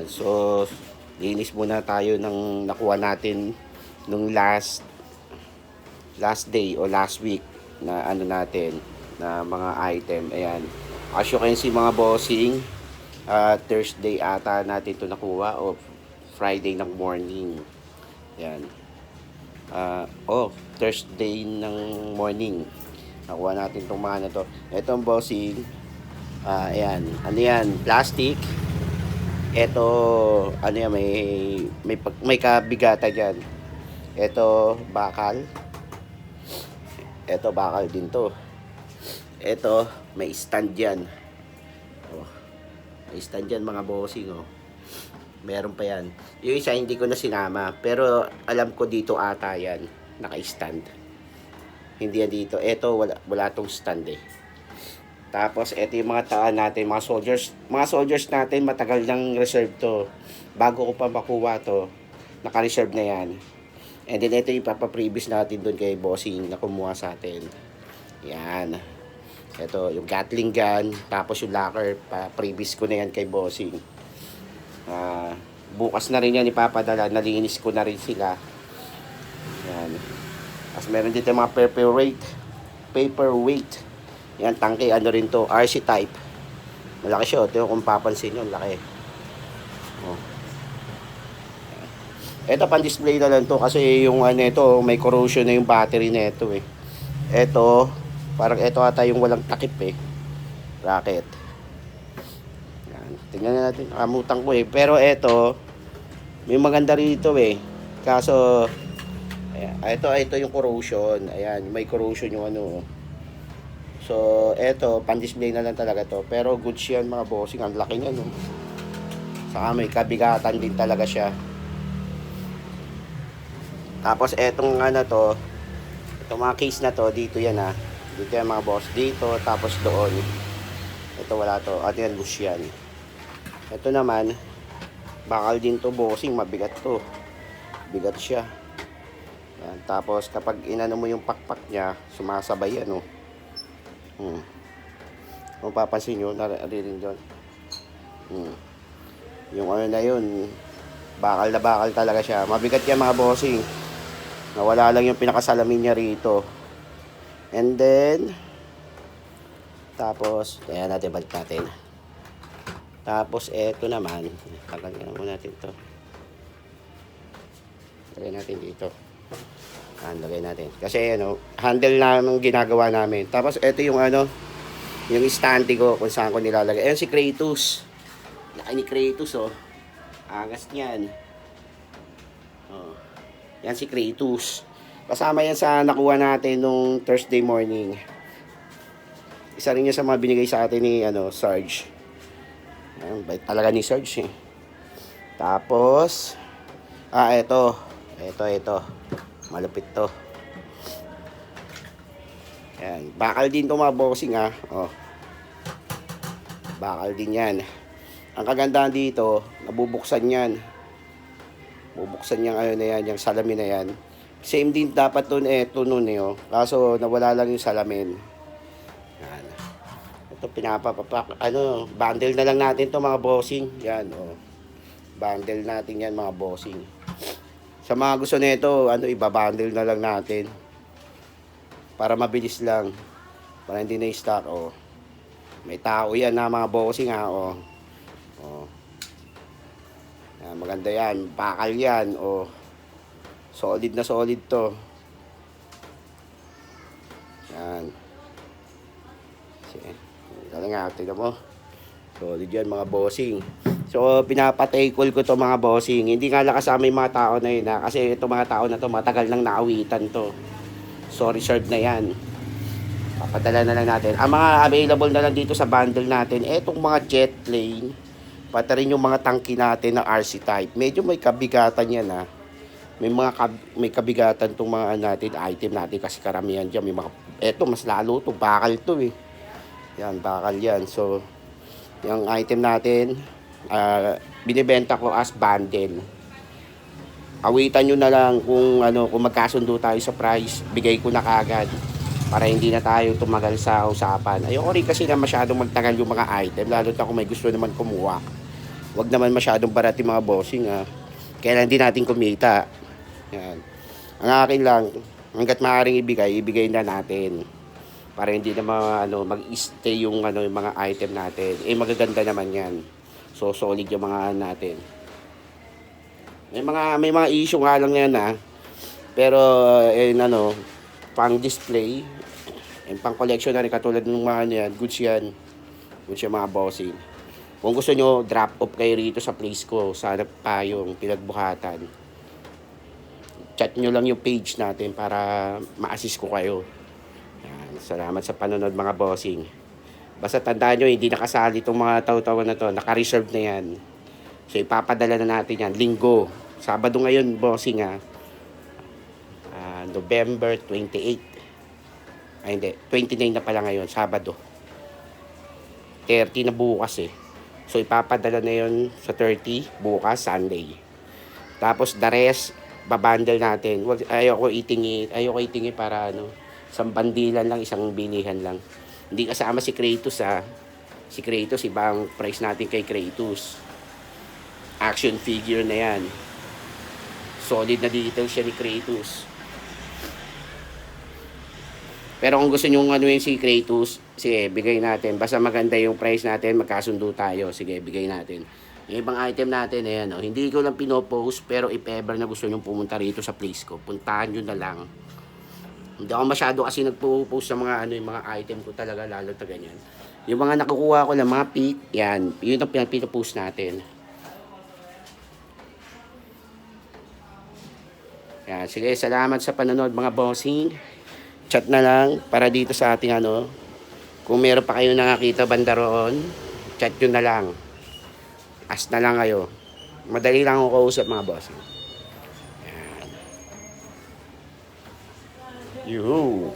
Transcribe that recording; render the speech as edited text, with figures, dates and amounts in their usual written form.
So, linis muna tayo ng nakuha natin nung last day o last week na ano natin na mga item. Ayan. As you can see mga bossing, Thursday ata natin to nakuha o Friday ng morning. Ayan. Thursday ng morning. Nakuha natin itong mga na to. Itong bossing, ayan. Ano yan? Plastic. Ito, ano yan, may kabigatan dyan. Ito, bakal. Ito, bakal din to. Ito, may stand yan. Oh, may stand yan mga bossing, oh. Meron pa yan. Yung isa hindi ko na sinama, pero alam ko dito ata yan, naka-stand. Hindi yan dito. Ito, wala tong stand eh. Tapos, ito yung mga taan natin, mga soldiers. Mga soldiers natin, matagal ng reserve to. Bago ko pa makuha to, naka-reserve na yan. And then, ito yung papaprevious natin doon kay bossing na kumuha sa atin. Yan. Ito, yung Gatling gun. Tapos yung locker, pa-previous ko na yan kay bossing. Bukas na rin yan ipapadala. Nalinis ko na rin sila. Yan. Tapos meron dito mga paperweight. Yan, tangke, ano rin to, RC type. Malaki siya, ito kung papansin nyo, laki. Oh. Ito, pan-display na lang to kasi yung ano ito, may corrosion na yung battery na ito eh. Ito, parang ito ata yung walang takip eh. Racket. Yan, tingnan na natin, amutan ko eh. Pero ito, may maganda rito eh. Kaso, ayan, ito yung corrosion. Ayan, may corrosion yung ano. So, eto, pan-display na lang talaga to. Pero goods yan mga bossing. Ang laki niya, no? Saka may kabigatan din talaga siya. Tapos, etong ano to, itong mga case na to, dito yan ha. Dito yan mga boss. Dito, tapos doon. Ito wala to. At yan, bush yan. Ito naman, bakal din to bossing. Mabigat to. Bigat siya. Yan. Tapos, kapag inano mo yung pakpak niya, sumasabay yan, no? Kung papansin nyo, naririn doon. Yung ano na yun, bakal na bakal talaga siya. Mabigat yan mga bossing. Nawala lang yung pinakasalamin niya rito. And then, tapos, kaya natin, balik natin. Tapos, eto naman, tanggalin muna natin to. Lagay natin dito. Lagay natin. Kasi ano, handle na ng ginagawa namin. Tapos ito yung ano, yung stante ko kung saan ko nilalagay. Ayun si Kratos. Laki ni Kratos oh. Angas niyan. Oh. Yan si Kratos. Kasama yan sa nakuha natin nung Thursday morning. Isa rin yan sa mga binigay sa atin ni ano, Sarge. Ayan, bait talaga ni Sarge eh. Tapos ito. Malupit to. Yan. Bakal din to mga bossing ha. Oh. Bakal din yan. Ang kagandahan dito, nabubuksan yan. Bubuksan yung ano na yan, yung salamin na yan. Same din dapat doon ito noon eh. Oh. Kaso nawala lang yung salamin. Yan. Ito pinapapapak. Ano, bundle na lang natin to mga bossing. Yan oh. Bundle natin yan mga bossing. Sa mga gusto nito, ano, ibabundle na lang natin. Para mabilis lang. Para hindi na i-stock, oh. May tao yan na mga bossing, ha, oh. Oh. Yan, maganda yan. Bakal yan, oh. Solid na solid to. Yan. Nga, tignan mo. Solid yan, mga bossing. So, pinapatay-call ko to mga bossing. Hindi nga lang kasama yung mga tao na yun ha. Kasi itong mga tao na to, matagal nang naawitan to. So, reserved na yan. Papadala na lang natin. Ang mga available na lang dito sa bundle natin, etong mga jet plane, pati rin yung mga tangki natin na RC type. Medyo may kabigatan yan ha. May kabigatan tong mga natin, item natin kasi karamihan dyan. May mga, eto, mas lalo to. Bakal to eh. Yan, bakal yan. So, yung item natin, binibenta ko as bundle. Awitan nyo na lang kung ano, kung magkasundo tayo sa price, bigay ko na kagad para hindi na tayo tumagal sa usapan. Ayoko rin kasi na masyadong magtagal yung mga item, lalo na kung may gusto naman kumuha. Wag naman masyadong barat yung mga bossing, kailan din natin kumita. Yan. Ang akin lang, hanggat maaaring ibigay na natin. Para hindi na mag-stay yung yung mga item natin. Magaganda naman 'yan. So solid yung mga natin. May mga issue nga lang 'yan, pero pang display, pang collection na rin katulad ng mga yan, goods yan. Goods yung mga bossing. Kung gusto nyo, drop off kayo rito sa place ko, sa Payong, Pinagbuhatan. Chat nyo lang yung page natin para ma-assist ko kayo. Yan. Salamat sa panonood mga bossing. Basta tandaan nyo, hindi nakasali itong mga taw-tawan na to. Naka-reserve na yan. So ipapadala na natin yan. Linggo. Sabado ngayon, bossing November 28. Ay hindi, 29 na pala ngayon, Sabado. 30 na bukas So ipapadala na yun sa 30, bukas, Sunday. Tapos the rest, babundle natin. Ayoko itingi para isang bandilan lang, isang bilihan lang. Hindi kasama si Kratos Si Kratos, ibang price natin kay Kratos. Action figure na yan. Solid na detail siya ni Kratos. Pero kung gusto nyo yung si Kratos, sige, bigay natin. Basta maganda yung price natin, magkasundo tayo. Sige, bigay natin. Yung ibang item natin, hindi ko lang pinopost, pero if ever na gusto nyo pumunta rito sa place ko, puntahan nyo na lang. Hindi ako masyado kasi nagpo-post sa mga yung mga item ko talaga, lalo na ganyan. Yung mga nakukuha ko lang, mga pick, yan. Yun ang pinopost natin. Yan, sige, salamat sa panonood mga bossing. Chat na lang para dito sa ating kung meron pa kayo nakakita banda roon, chat nyo na lang. Ask na lang kayo. Madali lang ako kausap mga boss. Yan. Yuhu.